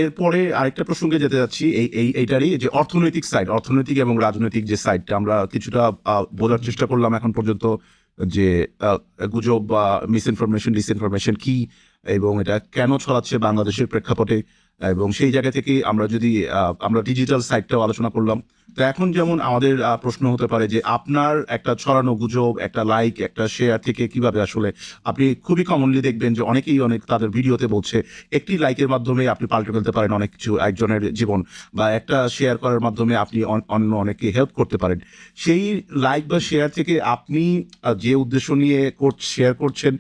এরপরে আরেকটা প্রসঙ্গে যেতে যাচ্ছি এইটারই যে অর্থনৈতিক এবং রাজনৈতিক যে সাইডটা আমরা কিছুটা বোঝার চেষ্টা করলাম এখন পর্যন্ত, যে গুজব বা ডিসইনফরমেশন কি এবং এটা কেন ছড়াচ্ছে বাংলাদেশের প্রেক্ষাপটে, এবং সেই জায়গা থেকে আমরা ডিজিটাল সাইডটাও আলোচনা করলাম। তো এখন যেমন আমাদের প্রশ্ন হতে পারে যে আপনার একটা ছড়ানো গুজব, একটা লাইক, একটা শেয়ার থেকে কিভাবে আসলে আপনি খুবই কমনলি দেখবেন যে অনেকেই তাদের ভিডিওতে বলছে একটি লাইকের মাধ্যমে আপনি পাল্টে ফেলতে পারেন অনেক কিছু, একজনের জীবন, বা একটা শেয়ার করার মাধ্যমে আপনি অন্য অনেককে হেল্প করতে পারেন। সেই লাইক বা শেয়ার থেকে আপনি যে উদ্দেশ্য নিয়ে শেয়ার করছেন,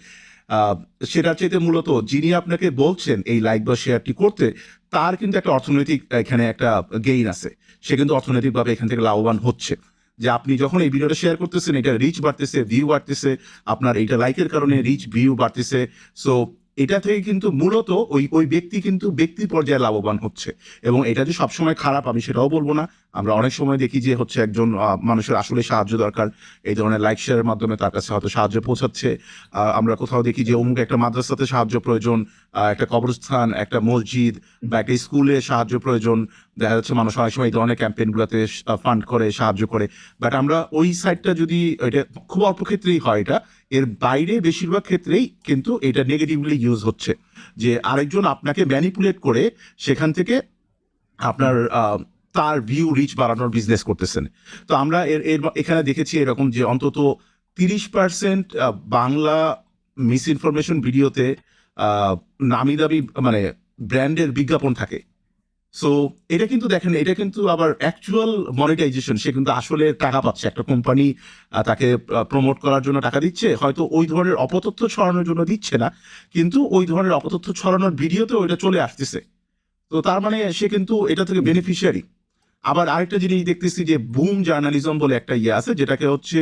সেটার চাইতে মূলত যিনি আপনাকে বলছেন এই লাইক বা শেয়ারটি করতে, তার কিন্তু একটা অর্থনৈতিক এখানে একটা গেইন আছে, সে কিন্তু অর্থনৈতিকভাবে এখান থেকে লাভবান হচ্ছে। যে আপনি যখন এই ভিডিওটা শেয়ার করতেছেন, এটা রিচ বাড়তেছে, ভিউ বাড়তেছে, আপনার এইটা লাইকের কারণে রিচ ভিউ বাড়তেছে। সো এটা থেকে কিন্তু মূলত ওই ব্যক্তি কিন্তু ব্যক্তি পর্যায়ে লাভবান হচ্ছে। এবং এটা যে সবসময় খারাপ আমি সেটাও বলবো না। আমরা অনেক সময় দেখি যে হচ্ছে একজন মানুষের আসলে সাহায্য দরকার, এই ধরনের লাইক শেয়ারের মাধ্যমে তার কাছে হয়তো সাহায্য পৌঁছাচ্ছে। আমরা কোথাও দেখি যে অমুক একটা মাদ্রাসাতে সাহায্য প্রয়োজন, একটা কবরস্থান, একটা মসজিদ বা একটা স্কুলে সাহায্য প্রয়োজন। দেখা যাচ্ছে মানুষ অনেক সময় এই ধরনের ক্যাম্পেইনগুলোতে ফান্ড করে, সাহায্য করে। বাট আমরা ওই সাইডটা যদি, এটা খুব অল্প ক্ষেত্রেই হয় এটা, এর বাইরে বেশিরভাগ ক্ষেত্রেই কিন্তু এটা নেগেটিভলি ইউজ হচ্ছে, যে আরেকজন আপনাকে ম্যানিপুলেট করে সেখান থেকে আপনার তার ভিউ রিচ বাড়ানোর বিজনেস করতেছেন। তো আমরা এখানে দেখেছি এরকম যে অন্তত 30% বাংলা মিসইনফরমেশন ভিডিওতে নামি দামি মানে ব্র্যান্ডের বিজ্ঞাপন থাকে। সো এটা কিন্তু দেখেন, এটা কিন্তু আবার অ্যাকচুয়াল মনিটাইজেশন, সে কিন্তু আসলে টাকা পাচ্ছে, একটা কোম্পানি তাকে প্রমোট করার জন্য টাকা দিচ্ছে, হয়তো ওই ধরনের অপতথ্য ছড়ানোর জন্য দিচ্ছে না, কিন্তু ওই ধরনের অপতথ্য ছড়ানোর ভিডিওতেও এটা চলে আসতেছে। তো তার মানে সে কিন্তু এটা থেকে বেনিফিশিয়ারি। আবার আরেকটা জিনিস দেখতেছি যে বুম জার্নালিজম বলে একটা ইয়ে আছে, যেটাকে হচ্ছে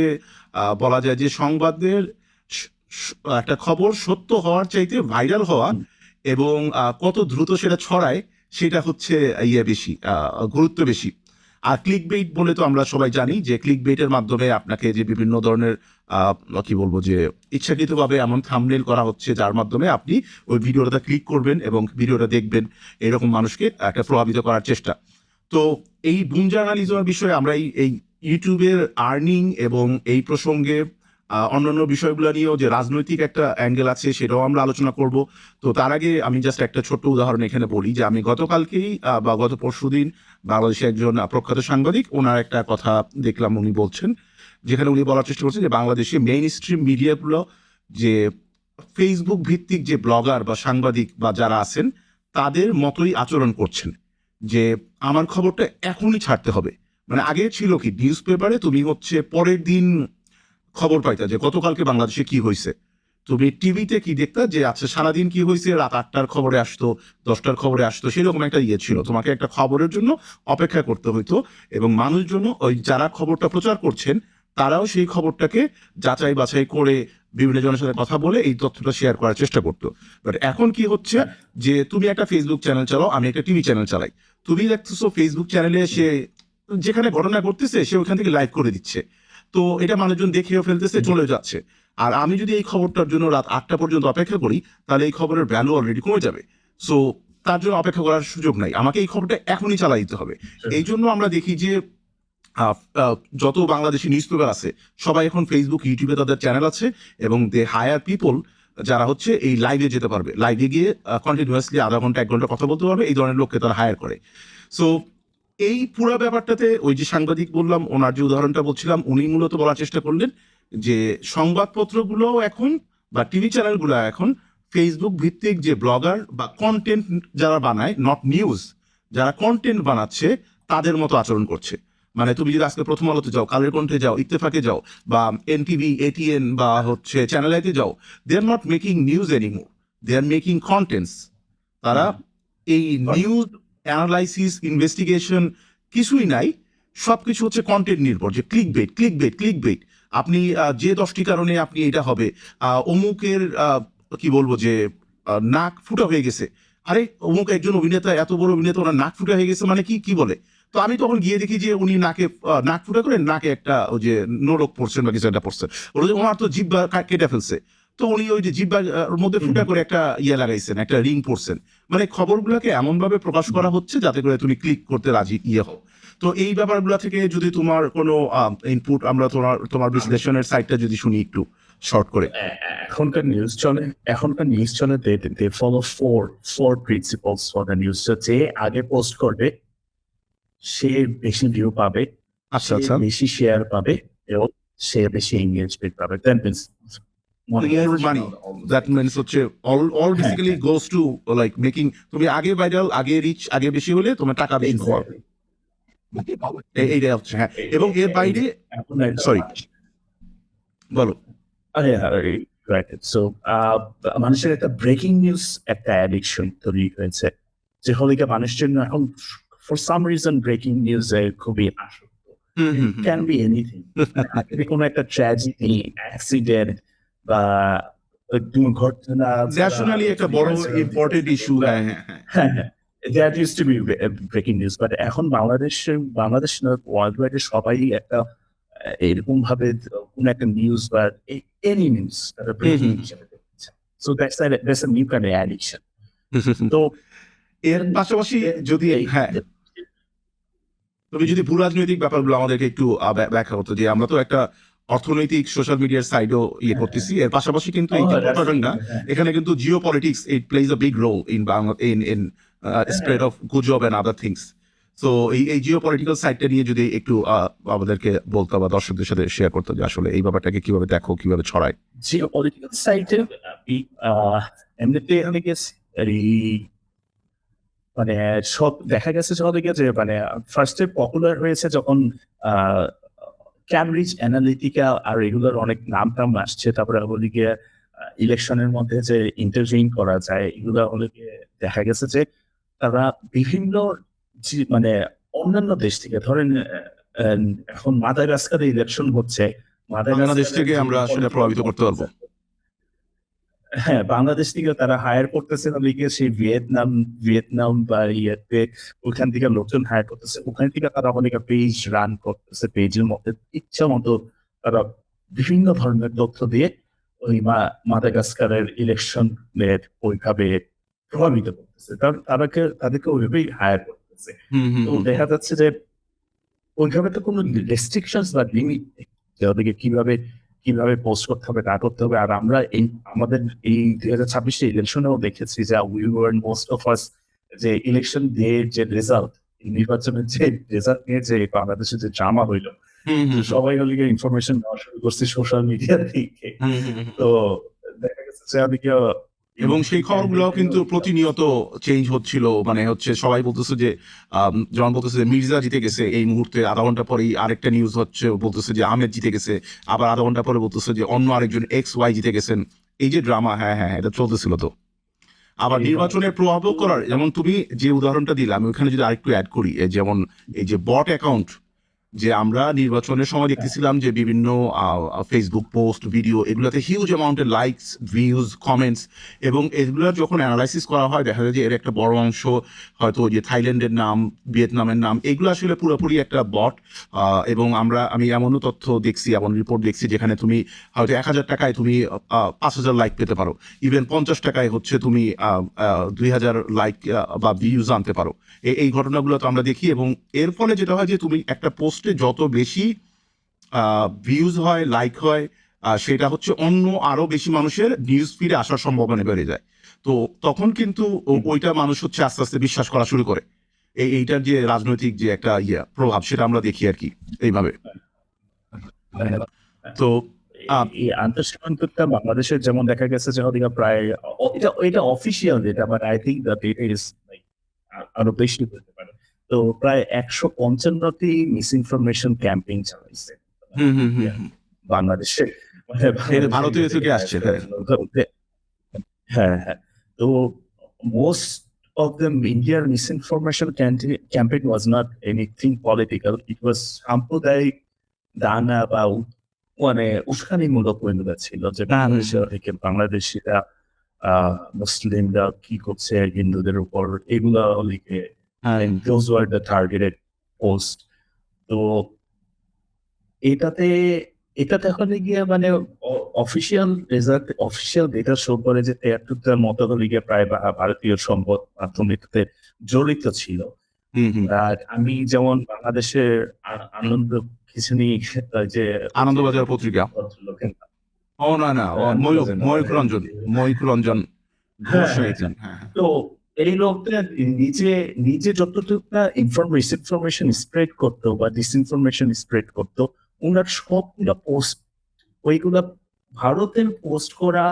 বলা যায় যে সংবাদের একটা খবর সত্য হওয়ার চাইতে ভাইরাল হওয়া এবং কত দ্রুত সেটা ছড়ায় সেটা হচ্ছে বেশি গুরুত্ব বেশি। আর ক্লিক বেইট বলে তো আমরা সবাই জানি যে ক্লিক বেইটের মাধ্যমে আপনাকে যে বিভিন্ন ধরনের কি বলবো যে ইচ্ছাকৃতভাবে এমন থাম্বনেইল করা হচ্ছে যার মাধ্যমে আপনি ওই ভিডিওটা ক্লিক করবেন এবং ভিডিওটা দেখবেন, এরকম মানুষকে একটা প্রভাবিত করার চেষ্টা। তো এই বুম জার্নালিজমের বিষয়ে আমরা এই ইউটিউবের আর্নিং এবং এই প্রসঙ্গে অন্যান্য বিষয়গুলো নিয়েও যে রাজনৈতিক একটা অ্যাঙ্গেল আছে সেটাও আমরা আলোচনা করব। তো তার আগে আমি জাস্ট একটা ছোট্ট উদাহরণ এখানে বলি যে আমি গতকালকেই বা গত পরশুদিন বাংলাদেশে একজন প্রখ্যাত সাংবাদিক, ওনার একটা কথা দেখলাম, উনি বলছেন, যেখানে উনি বলার চেষ্টা করছেন যে বাংলাদেশে মেইন স্ট্রিম মিডিয়াগুলো যে ফেসবুক ভিত্তিক যে ব্লগার বা সাংবাদিক বা যারা আছেন তাদের মতোই আচরণ করছেন, যে আমার খবরটা এখনই ছাড়তে হবে। মানে আগে ছিল কি, নিউজ পেপারে তুমি হচ্ছে পরের দিন খবর পাইতা যে গতকালকে বাংলাদেশে কি হয়েছে, তুমি টিভিতে কি দেখতা যে আচ্ছা সারাদিন কি হয়েছে, রাত 8টার খবরে আসতো, 10টার খবরে আসতো, সেরকম একটা ইয়ে ছিল, তোমাকে একটা খবরের জন্য অপেক্ষা করতে হইতো। এবং মানুষজন ওই যারা খবরটা প্রচার করছেন তারাও সেই খবরটাকে যাচাই বাছাই করে বিভিন্ন জনের সাথে কথা বলে এই তথ্যটা শেয়ার করার চেষ্টা করতো। বাট এখন কি হচ্ছে যে তুমি একটা ফেসবুক চ্যানেল চালাও, আমি একটা টিভি চ্যানেল চালাই, তুমি দেখতেছো ফেসবুক চ্যানেলে সে যেখানে ঘটনা ঘটতেছে সে ওখান থেকে লাইভ করে দিচ্ছে, তো এটা মানুষজন দেখেও ফেলতেছে, চলে যাচ্ছে। আর আমি যদি এই খবরটার জন্য রাত 8টা পর্যন্ত অপেক্ষা করি তাহলে এই খবরের ভ্যালু অলরেডি কমে যাবে। সো তার জন্য অপেক্ষা করার সুযোগ নাই, আমাকে এই খবরটা এখনই চালাই দিতে হবে। এই জন্য আমরা দেখি যে যত বাংলাদেশি নিউজ পেপার আছে সবাই এখন ফেসবুক, ইউটিউবে তাদের চ্যানেল আছে এবং দে হায়ার পিপল যারা হচ্ছে এই লাইভে যেতে পারবে, লাইভে গিয়ে কন্টিনিউয়াসলি আধা ঘন্টা 1 ঘন্টা কথা বলতে পারবে, এই ধরনের লোককে তারা হায়ার করে। সো এই পুরো ব্যাপারটাতে ওই যে সাংবাদিক বললাম, ওনার যে উদাহরণটা বলছিলাম, উনি মূলত বলার চেষ্টা করলেন যে সংবাদপত্রগুলো এখন বা টিভি চ্যানেলগুলো এখন ফেসবুক ভিত্তিক যে ব্লগার বা কন্টেন্ট যারা বানায়, নট নিউজ, যারা কন্টেন্ট বানাচ্ছে তাদের মতো আচরণ করছে। মানে তুমি যদি আজকে প্রথম আলোতে যাও, কালের কণ্ঠে যাও, ইত্তেফাকে যাও, বা এনটিভি, এটিএন বা হচ্ছে চ্যানেল আইতে যাও, they are not making news anymore, they are making contents. তারা এই নিউজ অ্যানালাইসিস, ইনভেস্টিগেশন কিছুই নাই, সবকিছু হচ্ছে কন্টেন্ট নির্ভর, যে click bait, click bait, click bait. আপনি যে 10টি কারণে আপনি এটা হবে, অমুকের কি বলবো যে নাক ফুটা হয়ে গেছে, আরে অমুক একজন অভিনেতা, এত বড় অভিনেতা, ওনার নাক ফুটা হয়ে গেছে মানে কি কি বলে? তো আমি তখন গিয়ে দেখি যে উনি নাক ফুটা করে নাকে একটা ওই যে নোলক পড়ছেন বা কিছু একটা পড়ছেন, ওনার তো জিহ্বা কেটে ফেলছে। তো উনি ওই যে জিব্বার মধ্যে ফুটা করে একটা ইয়ে লাগাইছেন, একটা রিং পরছেন, মানে খবরগুলোকে এমন ভাবে প্রকাশ করা হচ্ছে যাতে করে তুমি ক্লিক করতে রাজি হও। তো এই ব্যাপারগুলো থেকে যদি তোমার কোনো ইনপুট, আমরা তোমার বিশ্লেষণের সাইডটা যদি শুনি একটু শর্ট করে। এখনকার নিউজ চলে they follow four principles for the news. যে আগে পোস্ট করবে সে বেশি ভিউ পাবে, আচ্ছা আচ্ছা, বেশি শেয়ার পাবে এবং সে বেশি এঙ্গেজমেন্ট পাবে। দ্যাট মিন্স হচ্ছে all basically goes to like making, তুমি আগে ভাইরাল, আগে রিচ, আগে বেশি হলে তোমার টাকা বেশি পাওয়া, এইটাই হচ্ছে। হ্যাঁ, এবং এর বাইরে সরি বলো। মানুষের একটা ব্রেকিং নিউজ একটা অ্যাডিকশন তৈরি হয়েছে, যে হলে মানুষের জন্য এখন for some reason breaking news খুবই আসক্ত। ক্যান বি এনিথিং, কোনো একটা ট্র্যাজেডি, অ্যাক্সিডেন্ট বা দুর্ঘটনা, ন্যাশনালি একটা বড় ইম্পর্টেন্ট ইস্যু। হ্যাঁ, that used to be breaking news, but এখন বাংলাদেশ ওয়ার্ল্ড ওয়াইড সবাই একটা এরকম ভাবে কোন একটা নিউজ বা এনি নিউজ তারা ব্রেকিং হিসেবে দেখছে। So that's a new kind of addiction. তো এর পাশাপাশি যদি তুমি যদি ভূ রাজনৈতিক ব্যাপারগুলো আমাদেরকে একটু ব্যাখ্যা করতো, যে আমরা তো একটা অর্থনৈতিক সোশ্যাল মিডিয়ার সাইডও করতেছি, এর পাশাপাশি কিন্তু এই প্রপাগান্ডা, এখানে কিন্তু geopolitics it plays a big role in in spread of গুজব এন্ড আদার থিংস। সো এই জিও পলিটিক্যাল সাইডটা নিয়ে যদি একটু আমাদেরকে বলতো বা দর্শকদের সাথে শেয়ার করতো, যে আসলে এই ব্যাপারটাকে কিভাবে দেখো, কিভাবে ছড়ায়। জিও পলিটিক্যাল সাইডে এমনিতে মানে সব দেখা গেছে যে মানে ফার্স্টে পপুলার হয়েছে যখন ক্যামব্রিজ অ্যানালিটিকা আর এগুলোর অনেক নাম আসছে, তারপরে হলে গিয়ে ইলেকশনের মধ্যে যে ইন্টারভিউ করা যায়, এগুলো হলে গিয়ে দেখা গেছে যে তারা বিভিন্ন মানে অন্যান্য দেশ থেকে, ধরেন এখন মাদাগাস্কারে ইলেকশন হচ্ছে, বাংলাদেশ থেকে আমরা সেটা প্রভাবিত করতে পারবো। হ্যাঁ, বাংলাদেশ থেকে তারা হায়ার করতেছে, সেই ভিয়েতনাম বা ইয়েতে ওখান থেকে লোকজন হায়ার করতেছে, ওখান থেকে তারা অনেক পেজ রান করতেছে, পেজের মধ্যে ইচ্ছা মতো তারা বিভিন্ন ধরনের তথ্য দিয়ে ওই মাদাগাস্কারের ইলেকশনের ওইভাবে প্রভাবিত করতেছে, তাদেরকে ওইভাবেই হায়ার করতেছে। তো দেখা যাচ্ছে যে ওইভাবে তো কোনো রেস্ট্রিকশন বা লিমিট নেই যে ওদেরকে কিভাবে পোস্ট করতে হবে, না করতে হবে। আর আমরা আমাদের এই 2026 ইলেকশনেও দেখেছি যে we were most of us, যে ইলেকশন ডে যে রেজাল্ট, নির্বাচনের যে রেজাল্ট নিয়ে যে বাংলাদেশে যে ড্রামা হইলো, সবাই হলে ইনফরমেশন নেওয়া শুরু করছে সোশ্যাল মিডিয়া থেকে। তো দেখা গেছে যে আমি এবং সেই খবরগুলো কিন্তু প্রতিনিয়ত চেঞ্জ হচ্ছিল, মানে হচ্ছে সবাই বলতেছে যে যেমন বলতেছে যে মির্জা জিতে গেছে, এই মুহূর্তে আধা ঘন্টা পরেই আরেকটা নিউজ হচ্ছে, বলতেছে যে আহমেদ জিতে গেছে, আবার আধা ঘন্টা পরে বলতেছে যে অন্য আরেকজন XY জিতে গেছেন। এই যে ড্রামা, হ্যাঁ হ্যাঁ এটা চলতেছিল। তো আবার নির্বাচনের প্রভাব করার, যেমন তুমি যে উদাহরণটা দিলে, আমি ওখানে যদি আরেকটু অ্যাড করি, যেমন এই যে বট অ্যাকাউন্ট, যে আমরা নির্বাচনের সময় দেখতেছিলাম যে বিভিন্ন ফেসবুক পোস্ট, ভিডিও, এগুলোতে হিউজ অ্যামাউন্টের লাইকস, ভিউজ, কমেন্টস, এবং এগুলো যখন অ্যানালাইসিস করা হয় দেখা যায় যে এর একটা বড় অংশ হয়তো যে থাইল্যান্ডের নাম, ভিয়েতনামের নাম, এগুলো আসলে পুরোপুরি একটা বট। এবং আমি এমনও তথ্য দেখছি, এমন রিপোর্ট দেখছি যেখানে তুমি হয়তো 1000 টাকায় তুমি 5000 লাইক পেতে পারো, ইভেন 50 টাকায় হচ্ছে তুমি 2000 লাইক বা ভিউজ আনতে পারো। এই ঘটনাগুলো তো আমরা দেখি, এবং এর ফলে যেটা হয় যে তুমি একটা পোস্টে যত বেশি ভিউজ হয়, লাইক হয়, সেটা হচ্ছে অন্য আরো বেশি মানুষের নিউজ ফিডে আসার সম্ভাবনা বেড়ে যায়। তো তখন কিন্তু ওইটা মানুষ হচ্ছে আস্তে আস্তে বিশ্বাস করা শুরু করে। এইটার যে রাজনৈতিক যে একটা প্রভাব, সেটা আমরা দেখি আর কি এইভাবে। তো এই আন্তঃসীমান্তটা বাংলাদেশের যেমন দেখা গেছে যে প্রায় এটা official data, but I think that it is আরো বেশি হতে পারে। তো প্রায় 155টি মিসইনফরমেশন ক্যাম্পেইন চালাইছে বাংলাদেশে, ভারতীয় থেকে আসছে। হ্যাঁ হ্যাঁ, তো most of the India misinformation campaign was not anything political. It was সাম্প্রদায়িক দানা বা মানে উস্কানিমূলক ওইগুলো ছিল, যে বাংলাদেশিরা মুসলিমরা কি করছে হিন্দুদের উপর, এগুলা লিখে those were the targeted post. তো এটাতে হলে গিয়ে মানে official result, official data show করে যে ৭৩টার মতো লিগে প্রায় ভারতীয় সম্পদ মাধ্যমিকতে জড়িত ছিল। আর আমি যেমন বাংলাদেশের আনন্দ খিচুনি যে আনন্দবাজার পত্রিকা। ভদ্রলোকের নাম। ও না, ময়ূখ রঞ্জন ঘোষ হ্যাঁ, লিখলেন। হ্যাঁ, হ্যাঁ। তো এই লোকটা নিজে যতটুকু ইনফরমেশন স্প্রেড করতো বা ডিসইনফরমেশন স্প্রেড করতো, ওনার সবগুলা পোস্ট, ওইগুলা ভারতের পোস্ট করা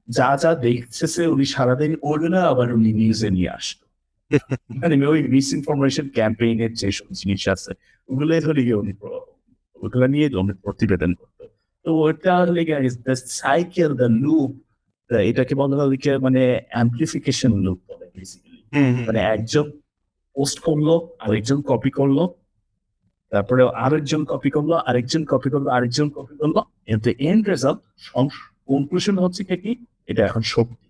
যা দেখতেছে উনি সারাদিন ওইগুলা আবার উনি নিউজে নিয়ে আসতো। মানে ওই মিসইনফরমেশন ক্যাম্পেইনের যেসব জিনিস আছে ওগুলো ধরে গিয়ে ওগুলা নিয়ে উনি প্রতিবেদন করতো। তো ওটা লেগে দ্য সাইকেল, দ্য লুপ, এটাকে বলা হয় কি, মানে অ্যাম্প্লিফিকেশন লুপ বলে বেসিক্যালি। মানে একজন পোস্ট করলো, আরেকজন কপি করলো, তারপরে আরেকজন কপি করলো, আরেকজন কপি করলো, আরেকজন কপি করলো, এতে এন্ড রেজাল্ট কনক্লুশন হচ্ছে কি এটা এখন সত্যি।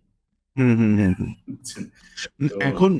এখন